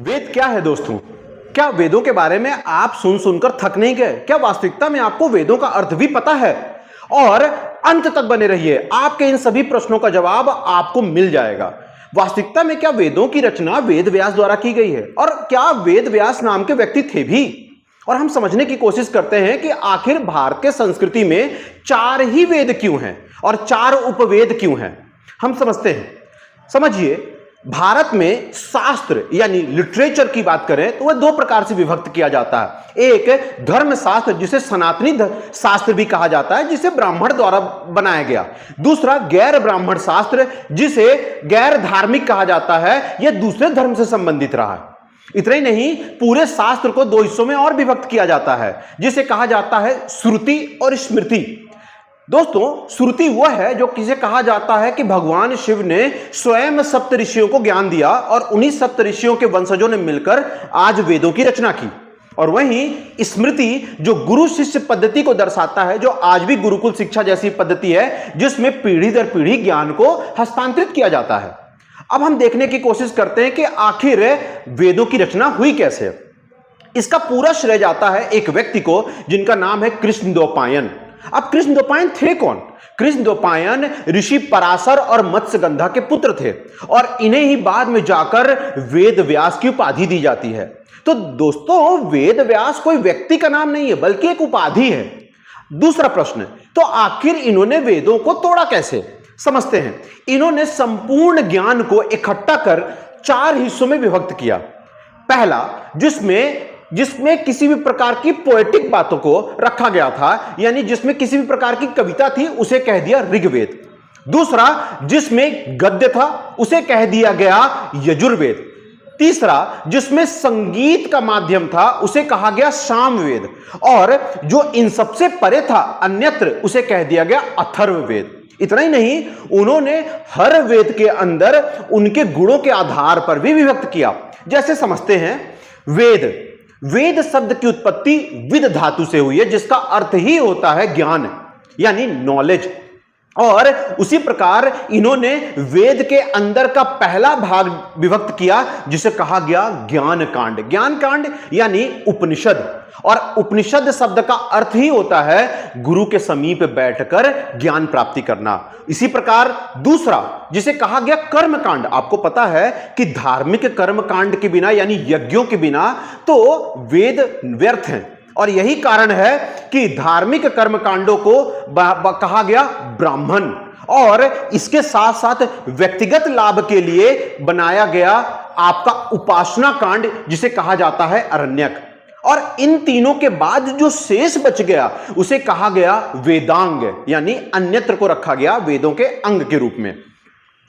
वेद क्या है दोस्तों? क्या वेदों के बारे में आप सुन सुनकर थक नहीं गए? क्या वास्तविकता में आपको वेदों का अर्थ भी पता है? और अंत तक बने रहिए, आपके इन सभी प्रश्नों का जवाब आपको मिल जाएगा। वास्तविकता में क्या वेदों की रचना वेद व्यास द्वारा की गई है? और क्या वेद व्यास नाम के व्यक्ति थे भी? और हम समझने की कोशिश करते हैं कि आखिर भारतीय संस्कृति में 4 ही वेद क्यों हैं और 4 उपवेद क्यों हैं। हम समझते हैं। समझिए, भारत में शास्त्र यानी लिटरेचर की बात करें तो वह 2 प्रकार से विभक्त किया जाता है। एक धर्म शास्त्र, जिसे सनातनी शास्त्र भी कहा जाता है, जिसे ब्राह्मण द्वारा बनाया गया। दूसरा गैर ब्राह्मण शास्त्र, जिसे गैर धार्मिक कहा जाता है, यह दूसरे धर्म से संबंधित रहा है। इतना ही नहीं, पूरे शास्त्र को 2 हिस्सों में और विभक्त किया जाता है, जिसे कहा जाता है श्रुति और स्मृति। दोस्तों, श्रुति वह है जो किसे कहा जाता है कि भगवान शिव ने स्वयं सप्त ऋषियों को ज्ञान दिया और उन्हीं सप्त ऋषियों के वंशजों ने मिलकर आज वेदों की रचना की। और वहीं स्मृति जो गुरु शिष्य पद्धति को दर्शाता है, जो आज भी गुरुकुल शिक्षा जैसी पद्धति है, जिसमें पीढ़ी दर पीढ़ी ज्ञान को हस्तांतरित किया जाता है। अब हम देखने की कोशिश करते हैं कि आखिर वेदों की रचना हुई कैसे। इसका पूरा श्रेय जाता है एक व्यक्ति को, जिनका नाम है कृष्णद्वैपायन। अब कृष्णद्वैपायन थे कौन? कृष्णद्वैपायन ऋषि पराशर और मत्स्यगंधा के पुत्र थे और इन्हें ही बाद में जाकर वेद व्यास की उपाधि दी जाती है। तो दोस्तों, वेद व्यास कोई व्यक्ति का नाम नहीं है, बल्कि एक उपाधि है। दूसरा प्रश्न, तो आखिर इन्होंने वेदों को तोड़ा कैसे? समझते हैं। इन्होंने संपूर्ण ज्ञान को इकट्ठा कर 4 हिस्सों में विभक्त किया। पहला, जिसमें किसी भी प्रकार की पोएटिक बातों को रखा गया था, यानी जिसमें किसी भी प्रकार की कविता थी, उसे कह दिया ऋग्वेद। दूसरा, जिसमें गद्य था, उसे कह दिया गया यजुर्वेद। तीसरा, जिसमें संगीत का माध्यम था, उसे कहा गया सामवेद। और जो इन सबसे परे था अन्यत्र, उसे कह दिया गया अथर्ववेद। इतना ही नहीं, उन्होंने हर वेद के अंदर उनके गुणों के आधार पर भी विभक्त किया। जैसे समझते हैं, वेद शब्द की उत्पत्ति विद धातु से हुई है, जिसका अर्थ ही होता है ज्ञान यानी नॉलेज। और उसी प्रकार इन्होंने वेद के अंदर का पहला भाग विभक्त किया, जिसे कहा गया ज्ञान कांड। ज्ञान कांड यानी उपनिषद, और उपनिषद शब्द का अर्थ ही होता है गुरु के समीप बैठकर ज्ञान प्राप्ति करना। इसी प्रकार दूसरा, जिसे कहा गया कर्म कांड। आपको पता है कि धार्मिक कर्म कांड के बिना यानी यज्ञों के बिना तो वेद व्यर्थ हैं, और यही कारण है कि धार्मिक कर्म कांडों को कहा गया ब्राह्मण। और इसके साथ साथ व्यक्तिगत लाभ के लिए बनाया गया आपका उपासना कांड, जिसे कहा जाता है अरण्यक। और इन तीनों के बाद जो शेष बच गया, उसे कहा गया वेदांग, यानी अन्यत्र को रखा गया वेदों के अंग के रूप में।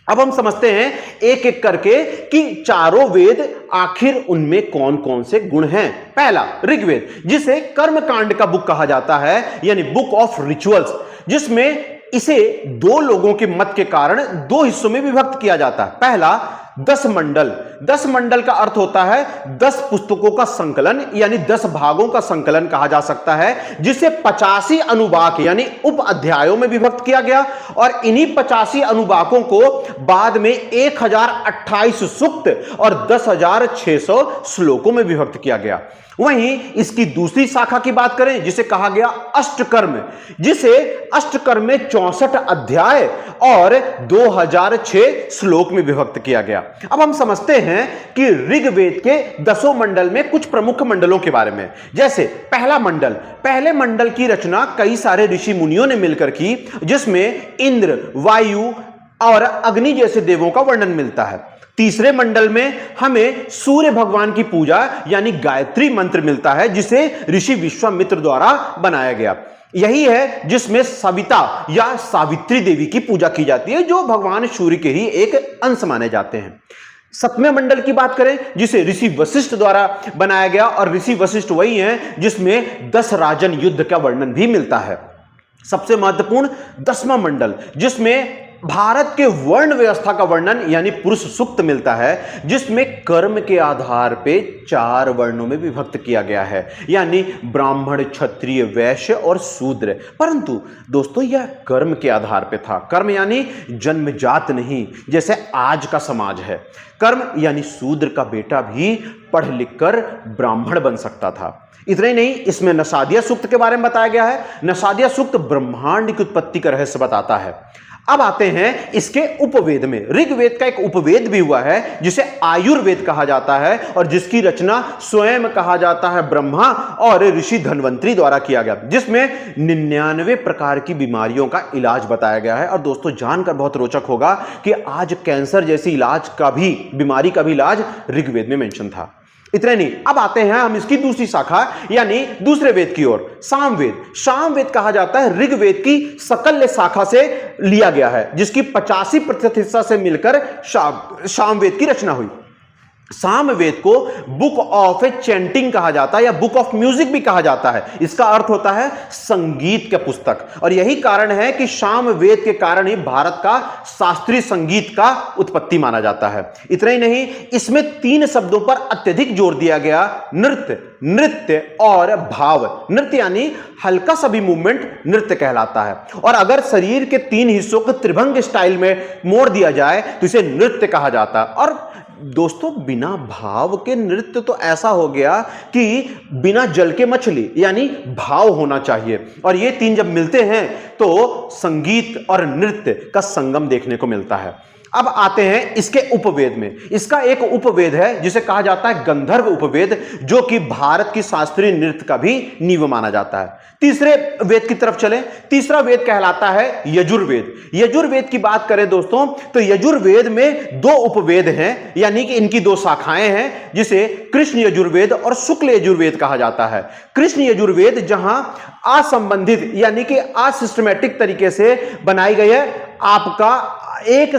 अब हम समझते हैं एक एक करके कि चारों वेद आखिर उनमें कौन कौन से गुण हैं। पहला, ऋग्वेद, जिसे कर्म कांड का बुक कहा जाता है, यानी बुक ऑफ रिचुअल्स, जिसमें इसे 2 लोगों के मत के कारण 2 हिस्सों में विभक्त किया जाता है। पहला, 10 मंडल। 10 मंडल का अर्थ होता है 10 पुस्तकों का संकलन, यानी 10 भागों का संकलन कहा जा सकता है, जिसे 85 अनुवाक यानी उप अध्यायों में विभक्त किया गया। और इन्हीं 85 अनुवाकों को बाद में 1028 सूक्त और 10,600 श्लोकों में विभक्त किया गया। वहीं इसकी दूसरी शाखा की बात करें, जिसे कहा गया अष्टकर्म, जिसे अष्टकर्म में 64 अध्याय और 2006 श्लोक में विभक्त किया गया। अब हम समझते हैं कि ऋग्वेद के 10 मंडल में कुछ प्रमुख मंडलों के बारे में। जैसे पहले मंडल की रचना कई सारे ऋषि मुनियों ने मिलकर की, जिसमें इंद्र, वायु और अग्नि जैसे देवों का वर्णन मिलता है। तीसरे मंडल में हमें सूर्य भगवान की पूजा यानी गायत्री मंत्र मिलता है, जिसे ऋषि विश्वामित्र द्वारा बनाया गया। यही है जिसमें सविता या सावित्री देवी की पूजा की जाती है, जो भगवान सूर्य के ही एक अंश माने जाते हैं। 7वें मंडल की बात करें, जिसे ऋषि वशिष्ठ द्वारा बनाया गया, और ऋषि वशिष्ठ वही हैं जिसमें 10 राजन युद्ध का वर्णन भी मिलता है। सबसे महत्वपूर्ण 10वां मंडल, जिसमें भारत के वर्ण व्यवस्था का वर्णन यानी पुरुष सूक्त मिलता है, जिसमें कर्म के आधार पे 4 वर्णों में विभक्त किया गया है, यानी ब्राह्मण, क्षत्रिय, वैश्य और शूद्र। परंतु दोस्तों यह कर्म के आधार पे था। कर्म यानी जन्मजात नहीं, जैसे आज का समाज है। कर्म यानी शूद्र का बेटा भी पढ़ लिख कर ब्राह्मण बन सकता था। इतना ही नहीं, इसमें नसादिया सूक्त के बारे में बताया गया है। नसादिया सूक्त ब्रह्मांड की उत्पत्ति का रहस्य बताता है। अब आते हैं इसके उपवेद में। ऋग्वेद का एक उपवेद भी हुआ है जिसे आयुर्वेद कहा जाता है, और जिसकी रचना स्वयं कहा जाता है ब्रह्मा और ऋषि धन्वंतरी द्वारा किया गया, जिसमें 99 प्रकार की बीमारियों का इलाज बताया गया है। और दोस्तों जानकर बहुत रोचक होगा कि आज कैंसर जैसी इलाज का भी, बीमारी का भी इलाज ऋग्वेद में मेंशन था। इतना नहीं, अब आते हैं हम इसकी दूसरी शाखा यानी दूसरे वेद की ओर, सामवेद। सामवेद कहा जाता है ऋग्वेद की सकल्य शाखा से लिया गया है, जिसकी 85% हिस्सा से मिलकर सामवेद की रचना हुई। सामवेद को बुक ऑफ चैंटिंग कहा जाता है या बुक ऑफ म्यूजिक भी कहा जाता है। इसका अर्थ होता है संगीत का पुस्तक, और यही कारण है कि सामवेद के कारण ही भारत का शास्त्रीय संगीत का उत्पत्ति माना जाता है। इतना ही नहीं, इसमें 3 शब्दों पर अत्यधिक जोर दिया गया, नृत्य, नृत्य और भाव। नृत्य यानी हल्का सा भी मूवमेंट नृत्य कहलाता है, और अगर शरीर के 3 हिस्सों को त्रिभंग स्टाइल में मोड़ दिया जाए तो इसे नृत्य कहा जाता है। और दोस्तों बिना भाव के नृत्य तो ऐसा हो गया कि बिना जल के मछली, यानी भाव होना चाहिए, और ये 3 जब मिलते हैं तो संगीत और नृत्य का संगम देखने को मिलता है। अब आते हैं इसके उपवेद में। इसका एक उपवेद है जिसे कहा जाता है गंधर्व उपवेद, जो कि भारत की शास्त्रीय नृत्य का भी नींव माना जाता है। तीसरे वेद की तरफ चलें। तीसरा वेद कहलाता है यजुर्वेद। यजुर्वेद की बात करें दोस्तों तो यजुर्वेद में 2 उपवेद हैं, यानी कि इनकी 2 शाखाएं हैं, जिसे कृष्ण यजुर्वेद और शुक्ल यजुर्वेद कहा जाता है। कृष्ण यजुर्वेद जहां असंबंधित यानी कि असिस्टमैटिक तरीके से बनाई गई है, आपका एक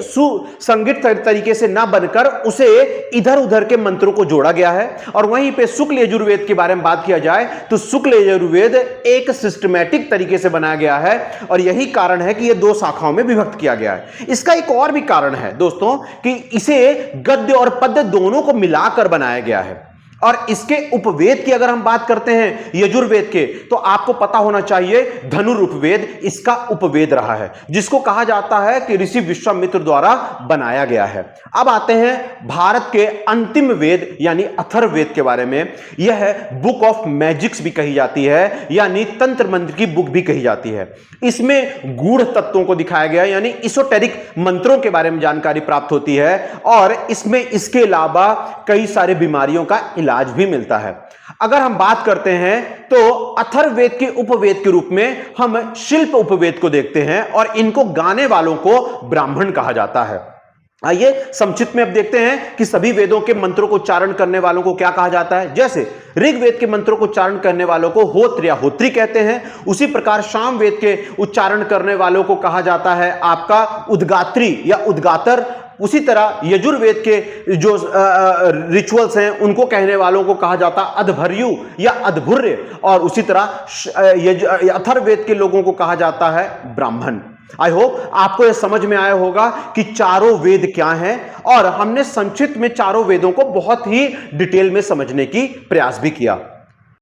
सुसंगत तरीके से ना बनकर उसे इधर उधर के मंत्रों को जोड़ा गया है। और वहीं पे शुक्ल यजुर्वेद के बारे में बात किया जाए तो शुक्ल यजुर्वेद एक सिस्टमैटिक तरीके से बनाया गया है, और यही कारण है कि यह 2 शाखाओं में विभक्त किया गया है। इसका एक और भी कारण है दोस्तों कि इसे गद्य और पद्य दोनों को मिलाकर बनाया गया है। और इसके उपवेद की अगर हम बात करते हैं यजुर्वेद के, तो आपको पता होना चाहिए धनुरुपवेद इसका उपवेद रहा है, जिसको कहा जाता है कि ऋषि विश्वामित्र द्वारा बनाया गया है। अब आते हैं भारत के अंतिम वेद यानी अथर्ववेद के बारे में। यह बुक ऑफ मैजिक्स भी कही जाती है, यानी तंत्र मंत्र की बुक भी कही जाती है। इसमें गूढ़ तत्वों को दिखाया गया, यानी इsoteric मंत्रों के बारे में जानकारी प्राप्त होती है, और इसमें इसके अलावा कई सारे बीमारियों का इलाज भी मिलता है। अगर हम बात करते हैं तो अथर्ववेद के उपवेद के रूप में हम शिल्प उपवेद को देखते हैं, और इनको गाने वालों को ब्राह्मण कहा जाता है। आइए संक्षिप्त में अब देखते हैं कि सभी वेदों के मंत्रों को उच्चारण करने वालों को क्या कहा जाता है। जैसे ऋग्वेद के मंत्रों को उच्चारण करने वालों को होत्र या होत्री कहते हैं, उसी प्रकार सामवेद के उच्चारण करने वालों को कहा जाता है आपका उद्गात्री या उद्गातर। उसी तरह यजुर्वेद के जो रिचुअल्स हैं उनको कहने वालों को कहा जाता है अधभर्यु या अधभुर्य, और उसी तरह अथर्ववेद के लोगों को कहा जाता है ब्राह्मण। आई होप आपको यह समझ में आया होगा कि चारों वेद क्या हैं, और हमने संक्षिप्त में चारों वेदों को बहुत ही डिटेल में समझने की प्रयास भी किया।